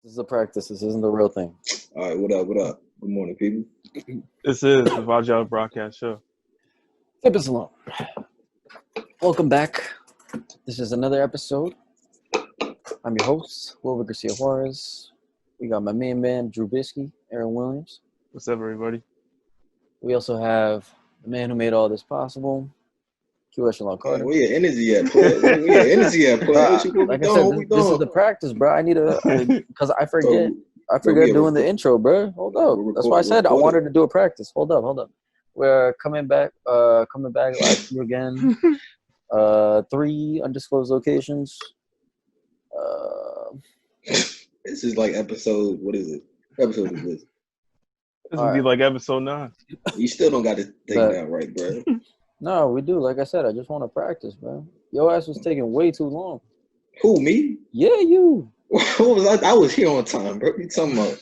This is a practice. This isn't the real thing. All right, what up? What up? Good morning, people. This is the Vajal Broadcast Show. Timpin, Salone. Welcome back. This is another episode. I'm your host, Wilbur Garcia Juarez. We got my main man, Drew Bisky, Aaron Williams. What's up, everybody? We also have the man who made all this possible, Q. Echelon Carter. Where your energy at, player? Where your energy at, player? Like I said, this is the practice, bro. I need to, because I forget. I forget doing the intro, bro. Hold up. That's why I said I wanted to do a practice. Hold up. We're coming back live to you again. 3 undisclosed locations. This is like episode. What is it? Episode is this? This would be like episode 9. You still don't got to think that right, bro. No, we do. Like I said, I just want to practice, bro. Your ass was taking way too long. Who, me? Yeah, you. What was I was here on time, bro. What you talking about?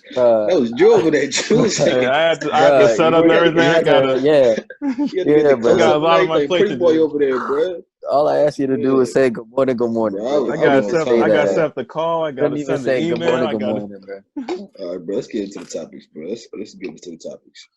That was Drew over there. I had to set up everything. I gotta. Bro. I got a lot on my plate to do. Boy over there, bro. All I asked you to do is say good morning. Bro, I gotta set up the call. I gotta send the email. Good morning, bro. All right, bro. Let's get into the topics, bro. Let's get into the topics.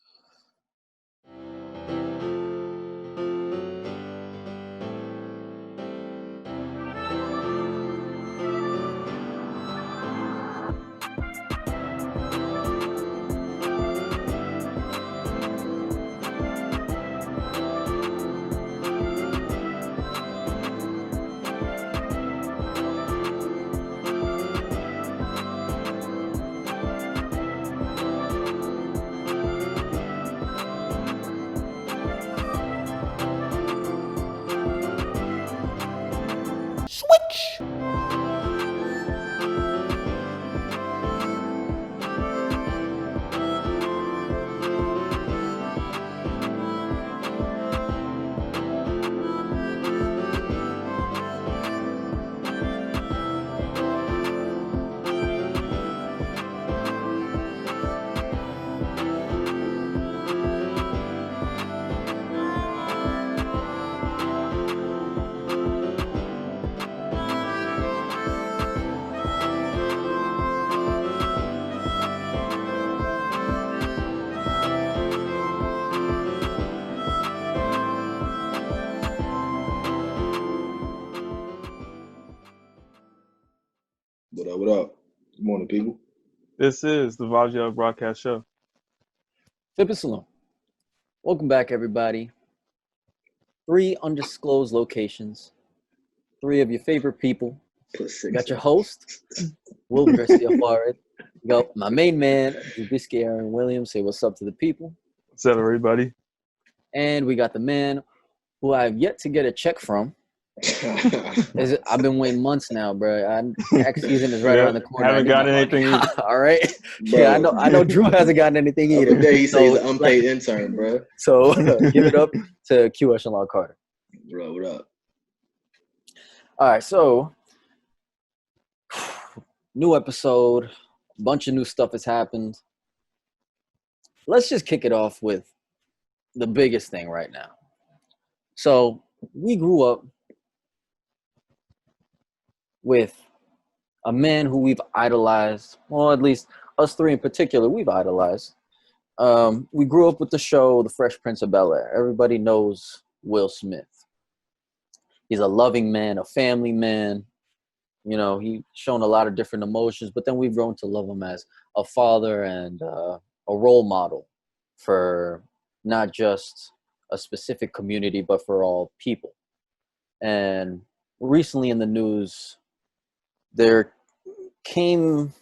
What up? Good morning, people. This is the Vajal Broadcast Show. Timpin, Salone. Welcome back, everybody. 3 undisclosed locations. 3 of your favorite people. You got your host, Wilbur Garcia Juarez. You got my main man, Drew Bisky, Aaron Williams. Say what's up to the people. What's up, everybody? And we got the man who I've yet to get a check from. I've been waiting months now, bro. Tax season is right around the corner. Haven't gotten anything either. All right. Bro. Yeah, I know Drew hasn't gotten anything either. Every day he says he's an unpaid intern, bro. So give it up to Q. Echelon Carter. Bro, what up? All right, so new episode, a bunch of new stuff has happened. Let's just kick it off with the biggest thing right now. So we grew up with a man who we've idolized, well, at least us 3 in particular, we've idolized. We grew up with the show The Fresh Prince of Bel-Air. Everybody knows Will Smith. He's a loving man, a family man. You know, he's shown a lot of different emotions, but then we've grown to love him as a father and a role model for not just a specific community, but for all people. And recently in the news, there came,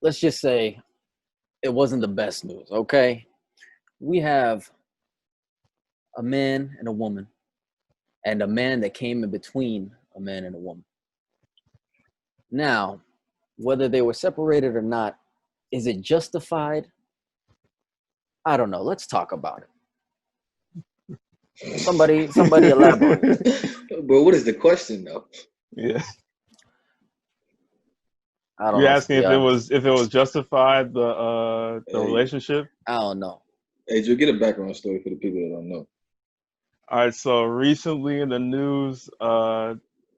let's just say, it wasn't the best news, okay? We have a man and a woman, and a man that came in between a man and a woman. Now, whether they were separated or not, is it justified? I don't know. Let's talk about it. Somebody elaborate. Bro, what is the question though? Yeah. I don't You're know, asking if it was justified the relationship? I don't know. Hey, Drew, get a background story for the people that don't know. All right, so recently in the news,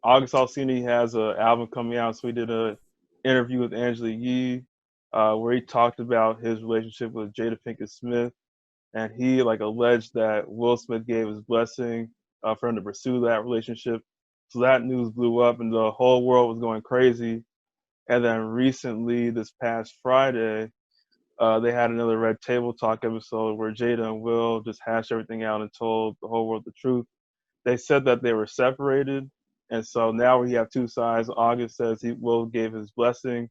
August Alsina has an album coming out, so we did a interview with Angela Yee, where he talked about his relationship with Jada Pinkett Smith, and he like alleged that Will Smith gave his blessing for him to pursue that relationship. So that news blew up, and the whole world was going crazy. And then recently, this past Friday, they had another Red Table Talk episode where Jada and Will just hashed everything out and told the whole world the truth. They said that they were separated, and so now we have two sides. August says Will gave his blessing.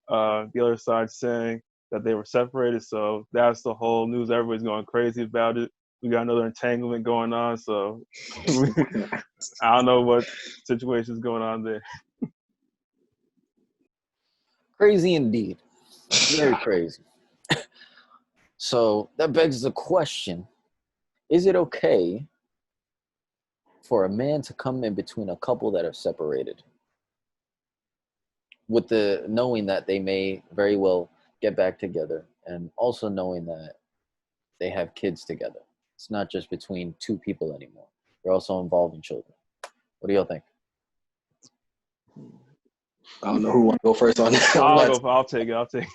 The other side saying that they were separated. So that's the whole news. Everybody's going crazy about it. We got another entanglement going on. So I don't know what situation is going on there. Crazy indeed. Very crazy. So that begs the question, is it okay for a man to come in between a couple that are separated with the knowing that they may very well get back together, and also knowing that they have kids together? It's not just between two people anymore. They're also involving children. What do y'all think? I don't know who wants to go first on that. I'll take it.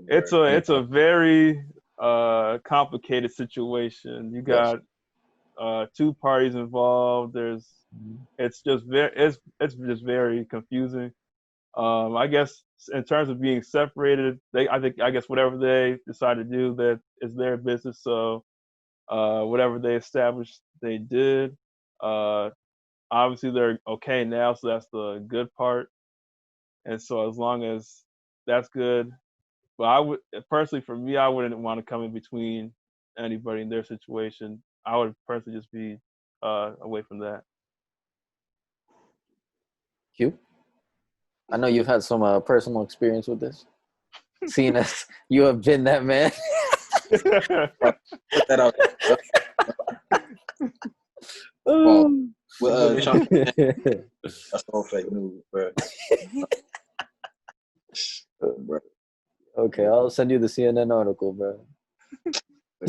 It's a very complicated situation. You got two parties involved. It's just very confusing. I guess in terms of being separated, I guess whatever they decide to do, that is their business. So whatever they established, they did. Obviously, they're okay now, so that's the good part. And so as long as that's good, but I would personally, for me, I wouldn't want to come in between anybody in their situation. I would personally just be away from that. Hugh? I know you've had some personal experience with this, seeing as you have been that man. Put that out. Trump, that's all fake news, bro. Okay, I'll send you the CNN article, bro.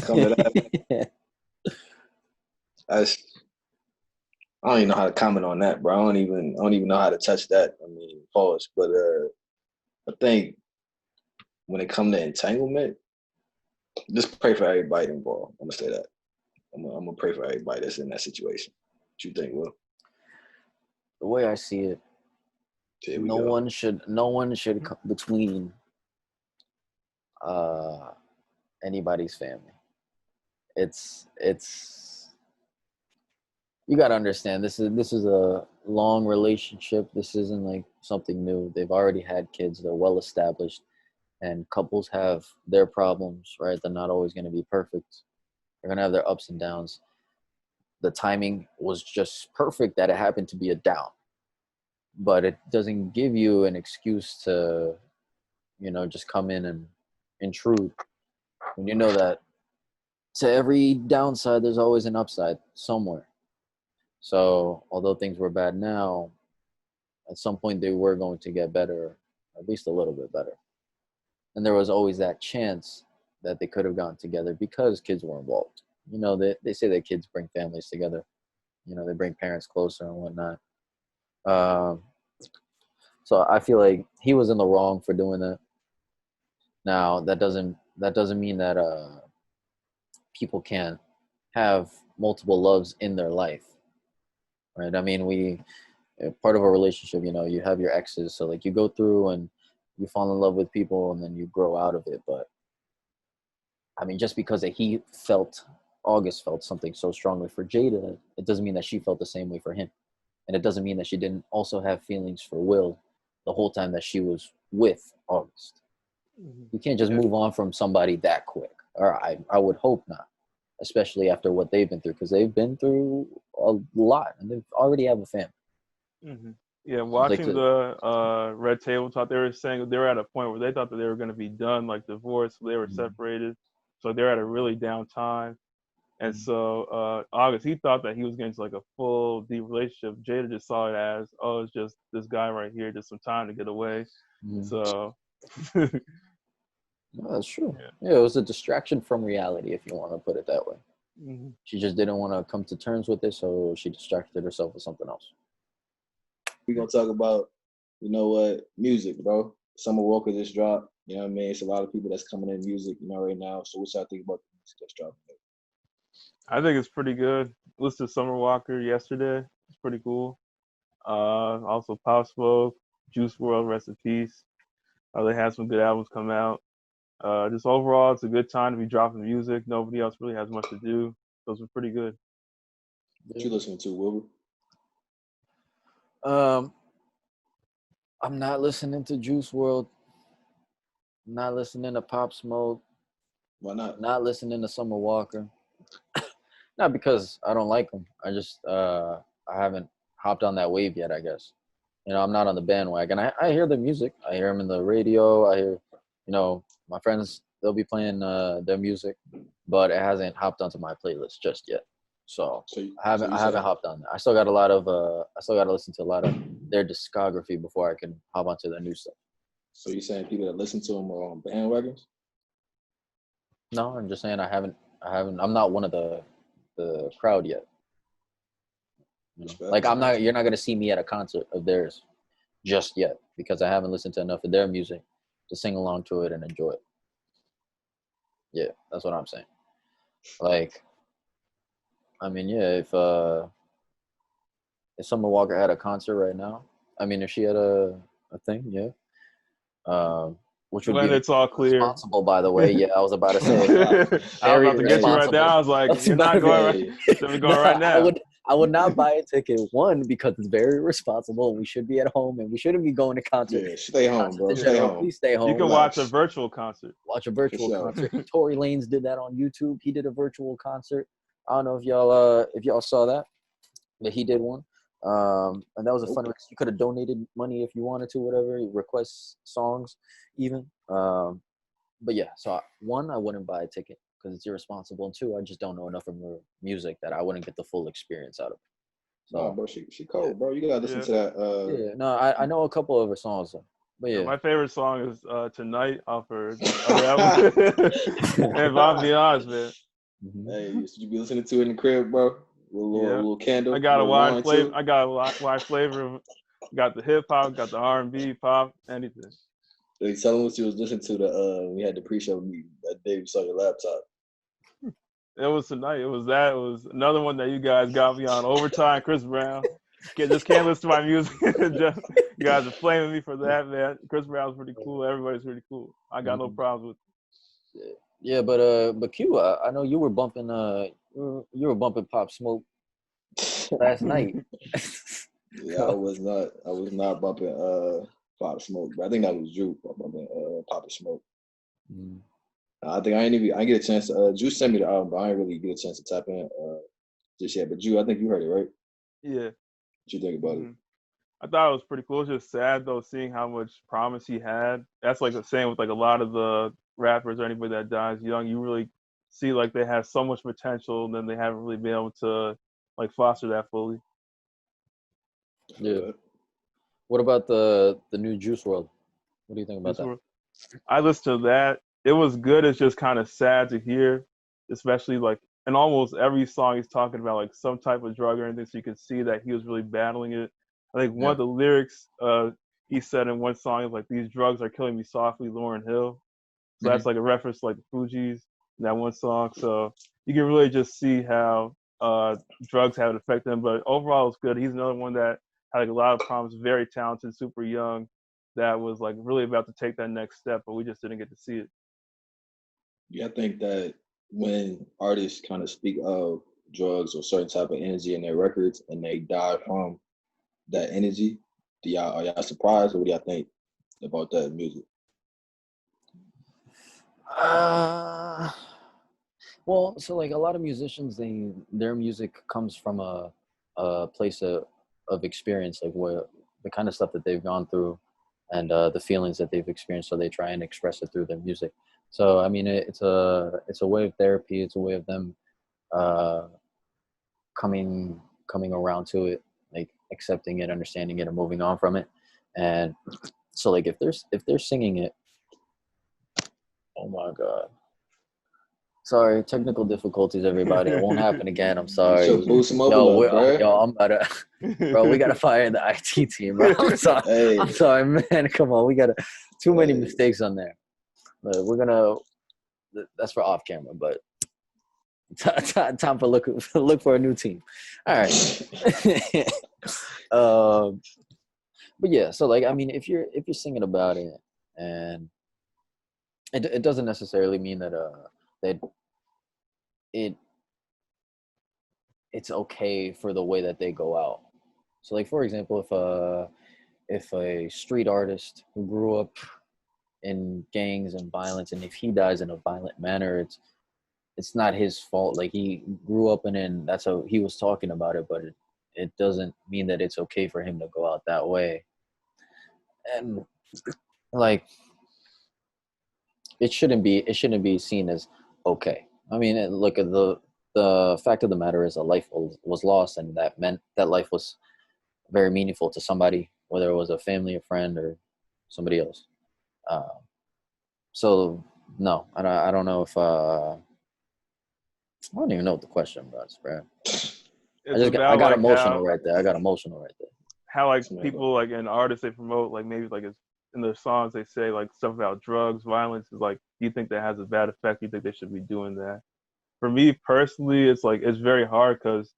Come to that. I don't even know how to comment on that, bro. I don't even know how to touch that. I mean, pause. But I think when it comes to entanglement, just pray for everybody involved. I'm gonna say that. I'm gonna pray for everybody that's in that situation. What you think, Will? The way I see it, no one should come between anybody's family. It's you got to understand, this is a long relationship. This isn't like something new. They've already had kids. They're well established, and couples have their problems, right? They're not always going to be perfect. They're going to have their ups and downs. The timing was just perfect that it happened to be a down, but it doesn't give you an excuse to, just come in and intrude when you know that to every downside there's always an upside somewhere. So although things were bad now, at some point they were going to get better, at least a little bit better. And there was always that chance that they could have gotten together because kids were involved. They say that kids bring families together. They bring parents closer and whatnot. So I feel like he was in the wrong for doing that. Now that doesn't mean that people can't have multiple loves in their life, right? I mean, part of a relationship, you have your exes, so like you go through and you fall in love with people and then you grow out of it. But I mean, just because August felt something so strongly for Jada, it doesn't mean that she felt the same way for him. And it doesn't mean that she didn't also have feelings for Will the whole time that she was with August. You can't just move on from somebody that quick. Or I would hope not, especially after what they've been through, because they've been through a lot and they already have a family. Mm-hmm. Yeah, watching the Red Table Talk, they were saying that they were at a point where they thought that they were going to be done, like divorced. They were separated, so they're at a really down time. And so August, he thought that he was getting to like a full deep relationship. Jada just saw it as, oh, it's just this guy right here, just some time to get away. So no, that's true. Yeah, it was a distraction from reality, if you want to put it that way. She just didn't want to come to terms with it, so she distracted herself with something else. We're gonna talk about, you know what, music, bro. Summer Walker just dropped. You know what I mean? It's a lot of people that's coming in music, you know, right now. So what y'all think about the music that's dropping? I think it's pretty good. Listened to Summer Walker yesterday. It's pretty cool. Also Pop Smoke, Juice World, rest in peace. They had some good albums come out. Just overall, it's a good time to be dropping music. Nobody else really has much to do. Those are pretty good. What you listening to, Wilbur? I'm not listening to Juice World. I'm not listening to Pop Smoke. Why not? Not listening to Summer Walker. Not because I don't like them. I just I haven't hopped on that wave yet, I guess. You know, I'm not on the bandwagon. I hear the music. I hear them in the radio. I hear, you know, my friends, they'll be playing their music, but it hasn't hopped onto my playlist just yet. So I haven't hopped on that. I still got to listen to a lot of their discography before I can hop onto their new stuff. So you saying people that listen to them are on bandwagons? No, I'm just saying I'm not one of the crowd yet. You know? Like you're not gonna see me at a concert of theirs just yet because I haven't listened to enough of their music to sing along to it and enjoy it. Yeah, that's what I'm saying. Like, I mean, yeah, if Summer Walker had a concert right now, I mean, if she had a thing, yeah, which would when be it's all clear. Responsible, by the way. Yeah, I was about to say. I was about to get you right now. I was like, you're not going right. We're going right now. I would not buy a ticket. One, because it's very irresponsible and we should be at home and we shouldn't be going to concerts. Yeah, stay home, bro. Stay home. Please stay home. You can watch a virtual concert. Watch a virtual concert. Tory Lanez did that on YouTube. He did a virtual concert. I don't know if y'all saw that, but he did one. And that was a fun. You could have donated money if you wanted to, whatever. Request songs, even. But yeah, so one, I wouldn't buy a ticket because it's irresponsible, and two, I just don't know enough of her music that I wouldn't get the full experience out of it. So, no, bro, she cold, bro. You gotta listen to that. Yeah, no, I know a couple of her songs, but yeah. My favorite song is "Tonight" off her other album. If I'll be honest, man. Hey, you be listening to it in the crib, bro? Little candle. I got a wide flavor. I got a wide flavor. Got the hip hop, got the R&B, pop, anything. They tell them what you was listening to. We had the pre-show meeting that day. We saw your laptop. It was tonight. It was that. It was another one that you guys got me on overtime. Chris Brown. Just can't listen to my music. Just, you guys are flaming me for that, man. Chris Brown's pretty cool. Everybody's pretty cool. I got no problems with it. Yeah, but Q, I know you were bumping Pop Smoke last night. Yeah, I was not bumping Pop Smoke, but I think that was Drew bumping Pop Smoke. I think I get a chance to Drew sent me the album, but I didn't really get a chance to tap in just yet. But Drew, I think you heard it, right? Yeah. What you think about it? I thought it was pretty cool. It's just sad though, seeing how much promise he had. That's like the same with like a lot of the rappers or anybody that dies young. You really see like they have so much potential, and then they haven't really been able to like foster that fully. Yeah. What about the new Juice WRLD? What do you think about that? I listened to that. It was good. It's just kind of sad to hear, especially like in almost every song he's talking about like some type of drug or anything. So you can see that he was really battling it. I think one of the lyrics he said in one song is like, "These drugs are killing me softly, Lauryn Hill." So that's like a reference to like the Fugees in that one song. So you can really just see how drugs have affected him. But overall, it's good. He's another one that had like a lot of problems, very talented, super young, that was like really about to take that next step, but we just didn't get to see it. Yeah, I think that when artists kind of speak of drugs or certain type of energy in their records and they die from that energy, are y'all surprised, or what do y'all think about that music? Well, so like a lot of musicians, their music comes from a place of experience, like where the kind of stuff that they've gone through and the feelings that they've experienced, so they try and express it through their music. So I mean, it's a way of therapy. It's a way of them coming around to it, like accepting it, understanding it, and moving on from it. And so like if they're singing it, oh my God. Sorry, technical difficulties, everybody. It won't happen again. I'm You sorry. should boost him up a Yo, little, bro. I'm about to, bro. We gotta fire the IT team, bro. I'm sorry. Hey, I'm sorry, man. Come on, we got too many hey. mistakes on there. But we're gonna. That's for off camera, but time for look for a new team. All right. But yeah, so like I mean, if you're singing about it, and it doesn't necessarily mean that that it it's okay for the way that they go out. So like for example, if a street artist who grew up in gangs and violence, and if he dies in a violent manner, it's not his fault. Like he grew up in it, and that's how he was talking about it, but it doesn't mean that it's okay for him to go out that way. And like it shouldn't be seen as okay. I mean, look at the fact of the matter is a life was lost, and that meant that life was very meaningful to somebody, whether it was a family, a friend, or somebody else. Uh, so no, I don't know if I don't even know what the question was, bro. It's I about got like emotional right there. I got emotional right there. how like people like and artists they promote like maybe like it's in their songs they say like stuff about drugs, violence is like you think that has a bad effect, you think they should be doing that. For me personally, it's like it's very hard because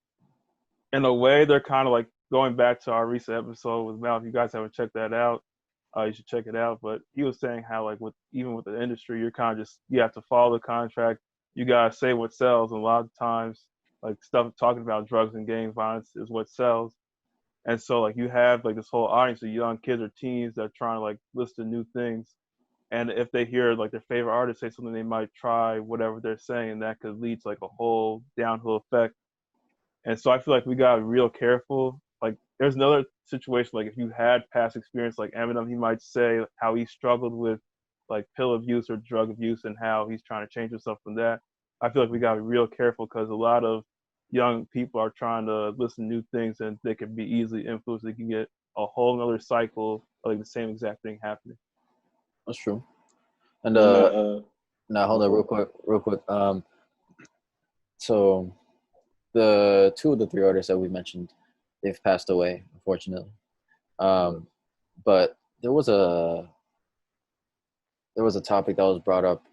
in a way they're kind of like going back to our recent episode with Mal. If you guys haven't checked that out, you should check it out. But he was saying how like with even with the industry, you're kind of just you have to follow the contract. You gotta say what sells. And a lot of times, like stuff talking about drugs and gang violence is what sells. And so like you have like this whole audience of young kids or teens that are trying to like listen to new things. And if they hear like their favorite artist say something, they might try whatever they're saying. And that could lead to like a whole downhill effect. And so I feel like we got to be real careful. Like there's another situation, like if you had past experience like Eminem, he might say how he struggled with like pill abuse or drug abuse and how he's trying to change himself from that. I feel like we got to be real careful because a lot of young people are trying to listen to new things and they can be easily influenced. They can get a whole other cycle of like the same exact thing happening. That's true. And And now hold on real quick. So the two of the three artists that we mentioned, they've passed away, unfortunately. But there was a topic that was brought up,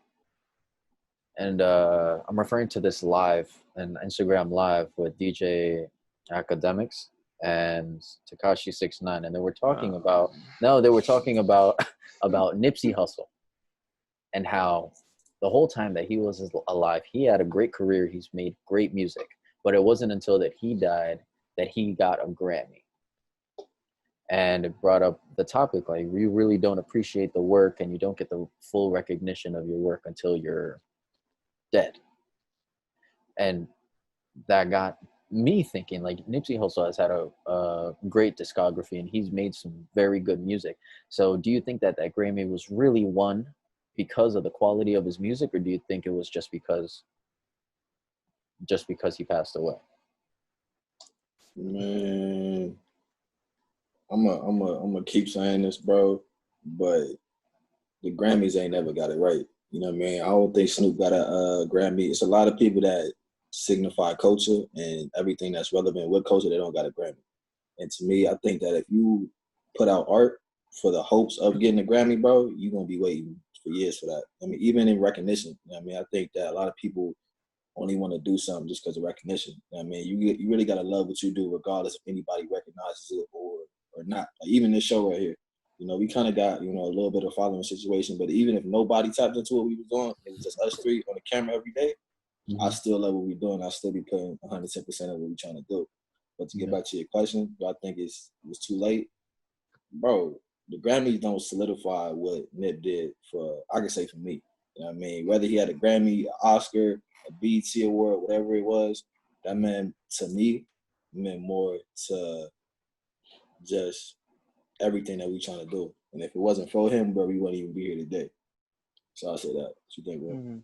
and I'm referring to this live and Instagram live with DJ Academics and Takashi 69, and they were talking about about Nipsey Hussle and how the whole time that he was alive, he had a great career. He's made great music, but it wasn't until that he died that he got a Grammy. And it brought up the topic like you really don't appreciate the work, and you don't get the full recognition of your work until you're dead. And that got me thinking like Nipsey Hussle has had a great discography, and he's made some very good music. So do you think that that Grammy was really won because of the quality of his music, or do you think it was just because he passed away? man, I'm gonna keep saying this, bro, but the Grammys ain't never got it right. You know what I mean? I don't think Snoop got a Grammy. It's a lot of people that signify culture and everything that's relevant with culture. They don't got a Grammy. And to me, I think that if you put out art for the hopes of getting a Grammy, bro, you're gonna be waiting for years for that. I mean, even in recognition. You know what I mean, I think that a lot of people only want to do something just because of recognition. You know what I mean, you really gotta love what you do, regardless if anybody recognizes it or not. Like even this show right here, you know, we kind of got a little bit of following situation, but even if nobody tapped into what we was doing, it was just us three on the camera every day. Mm-hmm. I still love what we're doing. I still be putting 110% of what we're trying to do. But to get back to your question, do I think it was too late? Bro, the Grammys don't solidify what Nip did for, I can say for me. You know what I mean? Whether he had a Grammy, an Oscar, a BET award, whatever it was, that meant to me, meant more to just everything that we trying to do. And if it wasn't for him, bro, we wouldn't even be here today. So I say that. What you think, bro? Mm-hmm.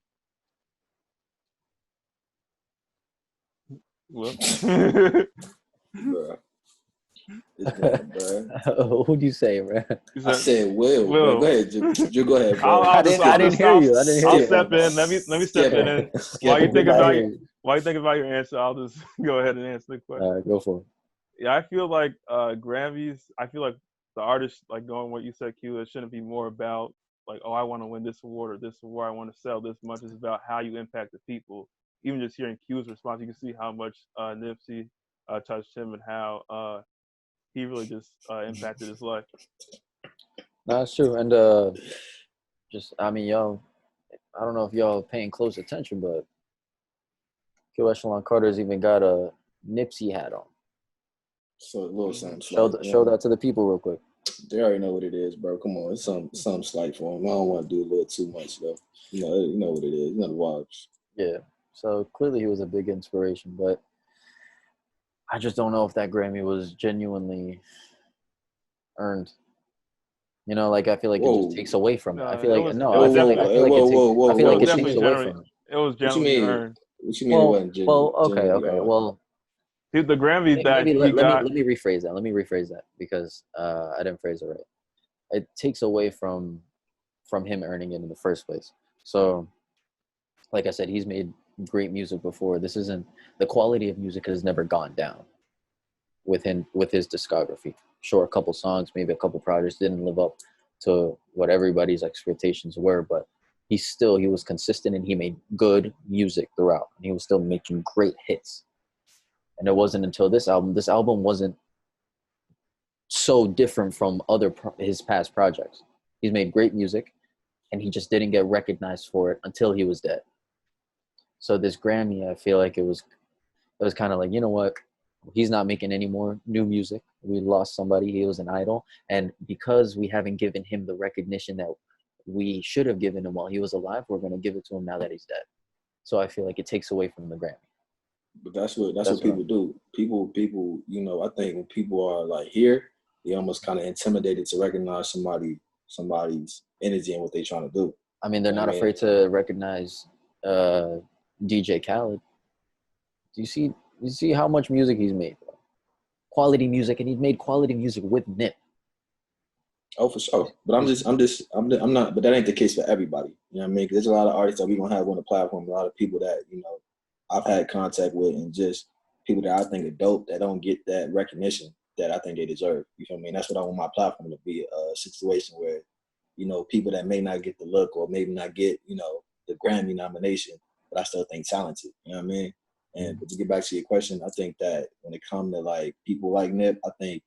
Well, Bro. This guy, bro. Who'd you say, bro? You I said Will, bro. Go ahead, Drew, go ahead, bro. I'll I didn't hear you. I'll step in. Let me step Skip in. it. And Skip it. while you think about your answer, I'll just go ahead and answer the question. All right, go for it. Yeah, I feel like Grammys. I feel like the artist, like going what you said, Q. It shouldn't be more about like, oh, I want to win this award or this award. I want to sell this much. It's about how you impact the people. Even just hearing Q's response, you can see how much Nipsey touched him and how he really just impacted his life. No, that's true. And I mean, y'all, I don't know if y'all paying close attention, but Q Echelon Carter's even got a Nipsey hat on. So a little something. Show that to the people real quick. They already know what it is, bro. Come on, it's some slight for him. I don't want to do a little too much though. You know what it is. You know the vibes. Yeah. So clearly he was a big inspiration, but I just don't know if that Grammy was genuinely earned. You know, like I feel like it just takes away from it. I feel like it takes away from it. It was generally earned. What you mean it wasn't genuine? Okay. Well, the Grammy that he got. Let me rephrase that because I didn't phrase it right. It takes away from him earning it in the first place. So, like I said, he's made great music before. This isn't the quality of music has never gone down with his discography. Sure, a couple songs, maybe a couple projects didn't live up to what everybody's expectations were, but he was consistent and he made good music throughout, and he was still making great hits. And it wasn't until this album wasn't so different from his past projects. He's made great music, and he just didn't get recognized for it until he was dead. So this Grammy, I feel like it was kind of like, you know what? He's not making any more new music. We lost somebody. He was an idol. And because we haven't given him the recognition that we should have given him while he was alive, we're going to give it to him now that he's dead. So I feel like it takes away from the Grammy. But that's what people do. People, you know, I think when people are like here, they almost kind of intimidated to recognize somebody's energy and what they're trying to do. I mean, they're not afraid to recognize DJ Khaled. Do you see how much music he's made, bro? Quality music, and he made quality music with Nip. Oh, for sure. But I'm not. But that ain't the case for everybody. You know what I mean? 'Cause there's a lot of artists that we gonna have on the platform. A lot of people that I've had contact with, and just people that I think are dope that don't get that recognition that I think they deserve. You feel me? And that's what I want my platform to be, a situation where, people that may not get the look or maybe not get, the Grammy nomination, but I still think talented. You know what I mean? And but to get back to your question, I think that when it comes to like people like Nip, I think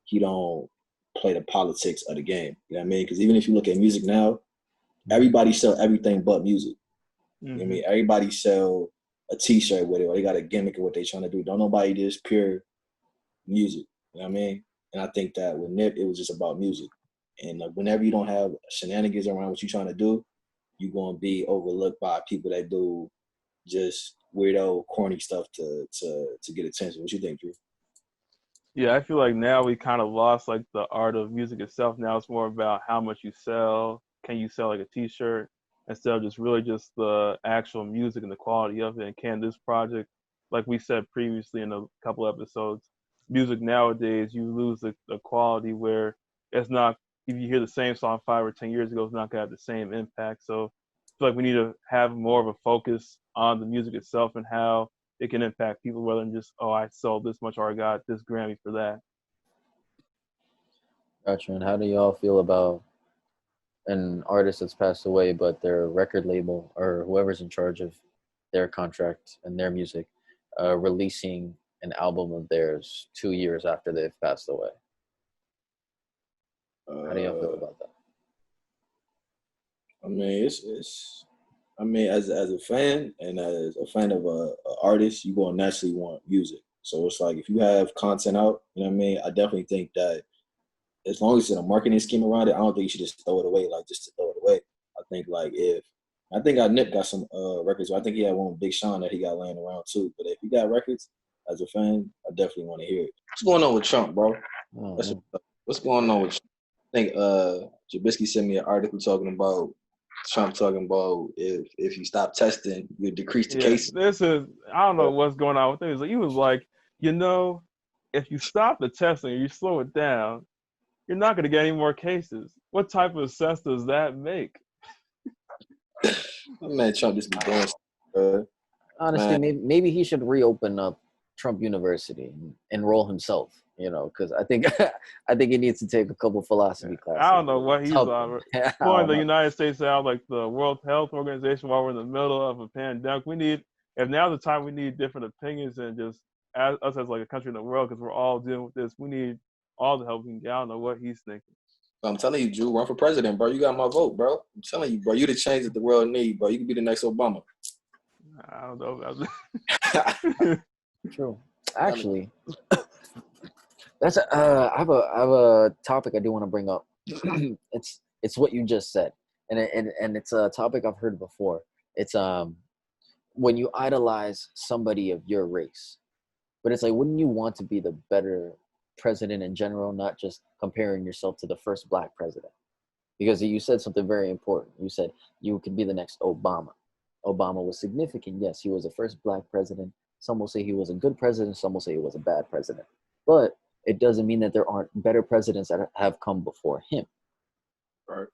he don't play the politics of the game. You know what I mean? Because even if you look at music now, everybody sell everything but music. Mm-hmm. You know what I mean? Everybody sell a T-shirt with it, or they got a gimmick of what they trying to do. Don't nobody just pure music. You know what I mean? And I think that with Nip, it was just about music. And whenever you don't have shenanigans around what you're trying to do, you're gonna be overlooked by people that do just weirdo, corny stuff to get attention. What you think, Drew? Yeah, I feel like now we kind of lost like the art of music itself. Now it's more about how much you sell. Can you sell like a T-shirt instead of just really just the actual music and the quality of it? And can this project, like we said previously in a couple episodes, music nowadays you lose the quality where it's not. If you hear the same song 5 or 10 years ago, it's not gonna have the same impact. So I feel like we need to have more of a focus on the music itself and how it can impact people rather than just, oh, I sold this much or I got this Grammy for that. Gotcha. And how do y'all feel about an artist that's passed away, but their record label or whoever's in charge of their contract and their music releasing an album of theirs 2 years after they've passed away? How do y'all feel about that? I mean, as a fan and as a fan of a artist, you gonna naturally want music. So it's like if you have content out, you know what I mean. I definitely think that as long as there's a marketing scheme around it, I don't think you should just throw it away like just to throw it away. I think Nip got some records. I think he had one with Big Sean that he got laying around too. But if you got records, as a fan, I definitely want to hear it. What's going on with Trump, bro? What's going on with Trump? I think Jabisky sent me an article talking about Trump talking about if you stop testing, you decrease the cases. I don't know what's going on with him. He was like, if you stop the testing and you slow it down, you're not going to get any more cases. What type of sense does that make? My man Trump just be doing stuff, Honestly, man. maybe he should reopen up Trump University and enroll himself. Because I think I think he needs to take a couple philosophy classes. I don't know what he's Something. on. I Pulling don't the know. United States out like the World Health Organization while we're in the middle of a pandemic. If now's the time, we need different opinions and just us as like a country in the world because we're all dealing with this. We need all the help we can get. I don't know what he's thinking. I'm telling you, Drew, run for president, bro. You got my vote, bro. I'm telling you, bro. You the change that the world need, bro. You can be the next Obama. I don't know about that. True. Actually, that's I have a topic I do want to bring up. it's what you just said, and it's a topic I've heard before. It's when you idolize somebody of your race, but it's like, wouldn't you want to be the better president in general, not just comparing yourself to the first black president? Because you said something very important. You said you could be the next Obama. Obama was significant. Yes, he was the first black president. Some will say he was a good president. Some will say he was a bad president. But it doesn't mean that there aren't better presidents that have come before him. Right.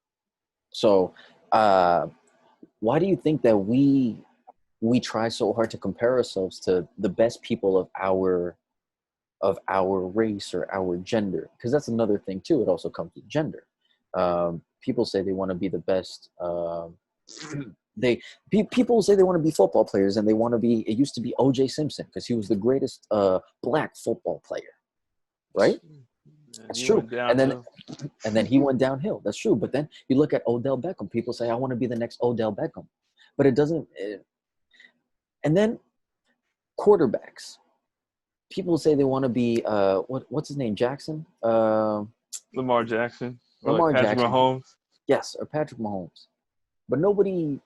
So why do you think that we try so hard to compare ourselves to the best people of our race or our gender? Because that's another thing too. It also comes with gender. People say they want to be the best. People say they want to be football players, and they want to be. It used to be O.J. Simpson because he was the greatest black football player, right? That's true. And then he went downhill. That's true. But then you look at Odell Beckham. People say, I want to be the next Odell Beckham, but it doesn't. And then quarterbacks. People say they want to be what's his name, Jackson? Lamar Jackson. Or Lamar like Patrick Jackson. Mahomes. Yes, or Patrick Mahomes. But nobody.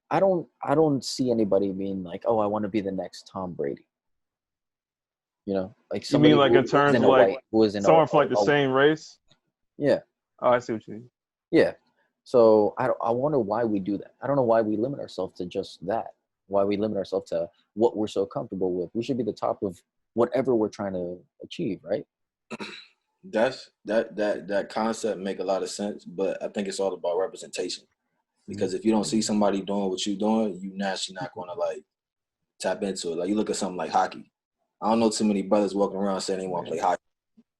I don't see anybody being like, oh, I want to be the next Tom Brady. Like somebody you mean like in terms of like someone from like the same race? Yeah. Oh, I see what you mean. Yeah. So I wonder why we do that. I don't know why we limit ourselves to just that. Why we limit ourselves to what we're so comfortable with. We should be the top of whatever we're trying to achieve, right? That concept make a lot of sense, but I think it's all about representation. Because if you don't see somebody doing what you're doing, you naturally not going to like tap into it. Like you look at something like hockey. I don't know too many brothers walking around saying they want to play hockey.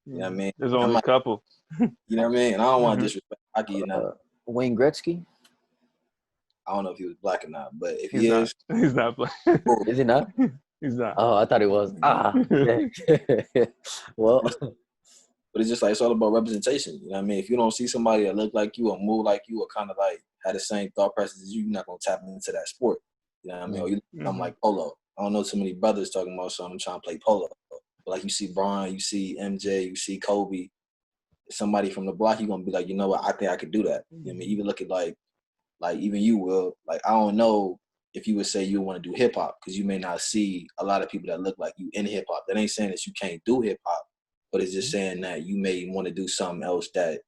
You know what I mean? There's only a couple. You know what I mean? And I don't want to disrespect hockey. Wayne Gretzky? I don't know if he was black or not, but if he's not black. Is he not? He's not. Oh, I thought he was. Well. But it's just like, it's all about representation. You know what I mean? If you don't see somebody that look like you or move like you or kind of like had the same thought process as you, you're not going to tap into that sport. You know what I mean? Or you I'm like polo. I don't know too many brothers talking about something trying to play polo. But like you see Brian, you see MJ, you see Kobe, somebody from the block, you're going to be like, you know what? I think I could do that. You know what I mean? Even look at like even you will. Like, I don't know if you would say you want to do hip hop because you may not see a lot of people that look like you in hip hop. That ain't saying that you can't do hip hop. But it's just saying that you may want to do something else that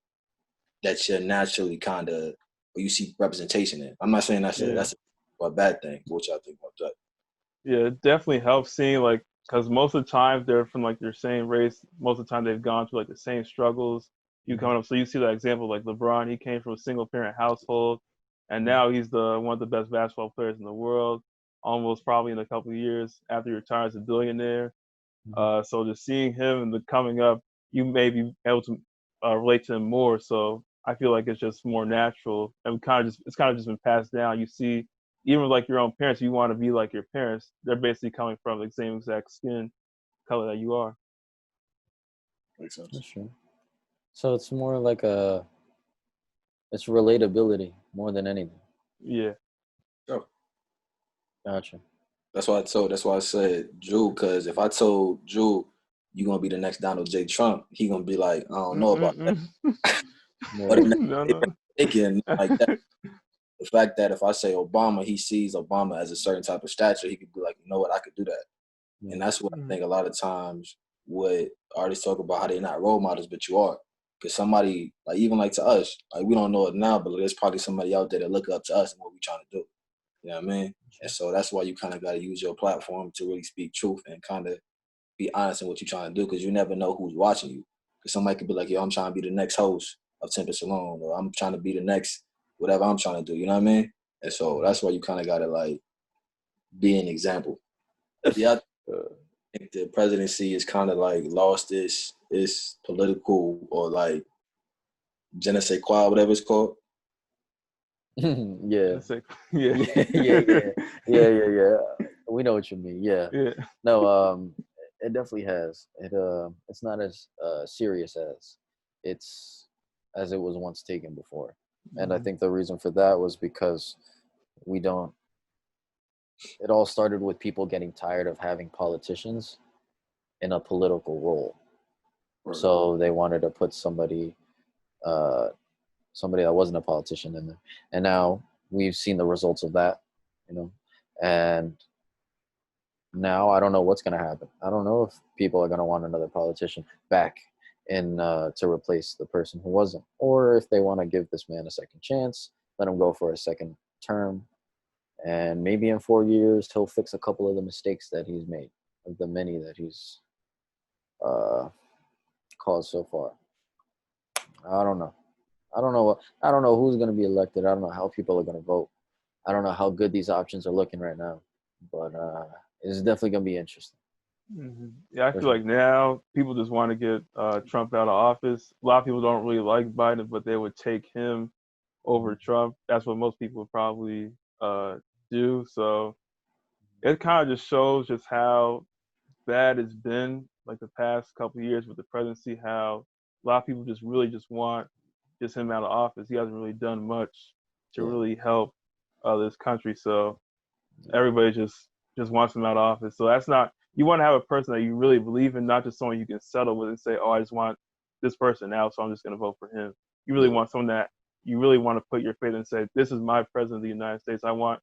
you're naturally kind of, or you see representation in. I'm not saying that's a bad thing. What y'all think about that? Yeah, it definitely helps seeing like, because most of the time they're from like their same race. Most of the time they've gone through like the same struggles. You coming up, so you see that example like LeBron. He came from a single parent household, and now he's one of the best basketball players in the world. Almost probably in a couple of years after he retires, a billionaire. So just seeing him and the coming up, you may be able to relate to him more. So I feel like it's just more natural, and it's kind of just been passed down. You see, even with like your own parents, you want to be like your parents. They're basically coming from the same exact skin color that you are. Makes sense. That's true. So it's more like it's relatability more than anything. Yeah. Oh. Gotcha. That's why I said Drew, because if I told Drew you're gonna be the next Donald J. Trump, he gonna be like, I don't know about that. But thinking like that. The fact that if I say Obama, he sees Obama as a certain type of stature, he could be like, you know what, I could do that. Yeah. And that's what I think a lot of times what artists talk about, how they're not role models, but you are. Because somebody, like even like to us, like we don't know it now, but there's probably somebody out there that look up to us and what we're trying to do. You know what I mean? And so that's why you kind of got to use your platform to really speak truth and kind of be honest in what you're trying to do, because you never know who's watching you. Because somebody could be like, yo, I'm trying to be the next host of Timpin Salone, or I'm trying to be the next whatever I'm trying to do. You know what I mean? And so that's why you kind of got to like be an example. Yeah, I think the presidency is kind of like lost its political, or like je ne sais quoi, whatever it's called. Yeah. Yeah. Yeah. We know what you mean. Yeah. Yeah. No, it definitely has. It's not as serious as it was once taken before. And I think the reason for that was because we don't it all started with people getting tired of having politicians in a political role. Right. So they wanted to put somebody that wasn't a politician in there. And now we've seen the results of that, you know. And now I don't know what's going to happen. I don't know if people are going to want another politician back in to replace the person who wasn't, or if they want to give this man a second chance, let him go for a second term, and maybe in 4 years he'll fix a couple of the mistakes that he's made, of the many that he's caused so far. I don't know. I don't know who's going to be elected. I don't know how people are going to vote. I don't know how good these options are looking right now, but it's definitely going to be interesting. Mm-hmm. Yeah, I feel like now people just want to get Trump out of office. A lot of people don't really like Biden, but they would take him over Trump. That's what most people would probably do. So it kind of just shows just how bad it's been, like the past couple of years with the presidency, how a lot of people just really just want just him out of office. He hasn't really done much to really help this country. So everybody just wants him out of office. So that's not, you want to have a person that you really believe in, not just someone you can settle with and say, oh, I just want this person now, so I'm just going to vote for him. You really want someone that you really want to put your faith in and say, this is my president of the United States. I want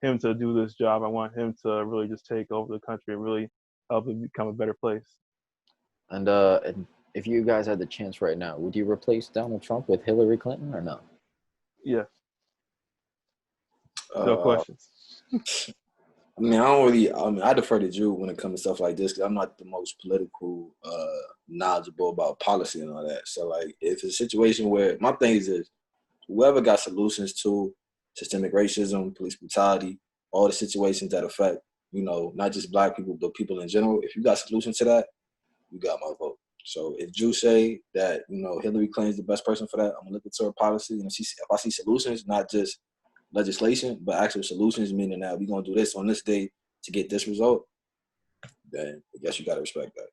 him to do this job. I want him to really just take over the country and really help it become a better place. And if you guys had the chance right now, would you replace Donald Trump with Hillary Clinton or no? Yes. No questions. I mean, I defer to Drew when it comes to stuff like this, because I'm not the most political knowledgeable about policy and all that. So, like, if it's a situation where, my thing is this, whoever got solutions to systemic racism, police brutality, all the situations that affect, you know, not just Black people, but people in general, if you got solutions to that, you got my vote. So if Drew say that, you know, Hillary Clinton's the best person for that, I'm going to look into her policy. And if I see solutions, not just legislation, but actual solutions, meaning that we're going to do this on this day to get this result, then I guess you got to respect that.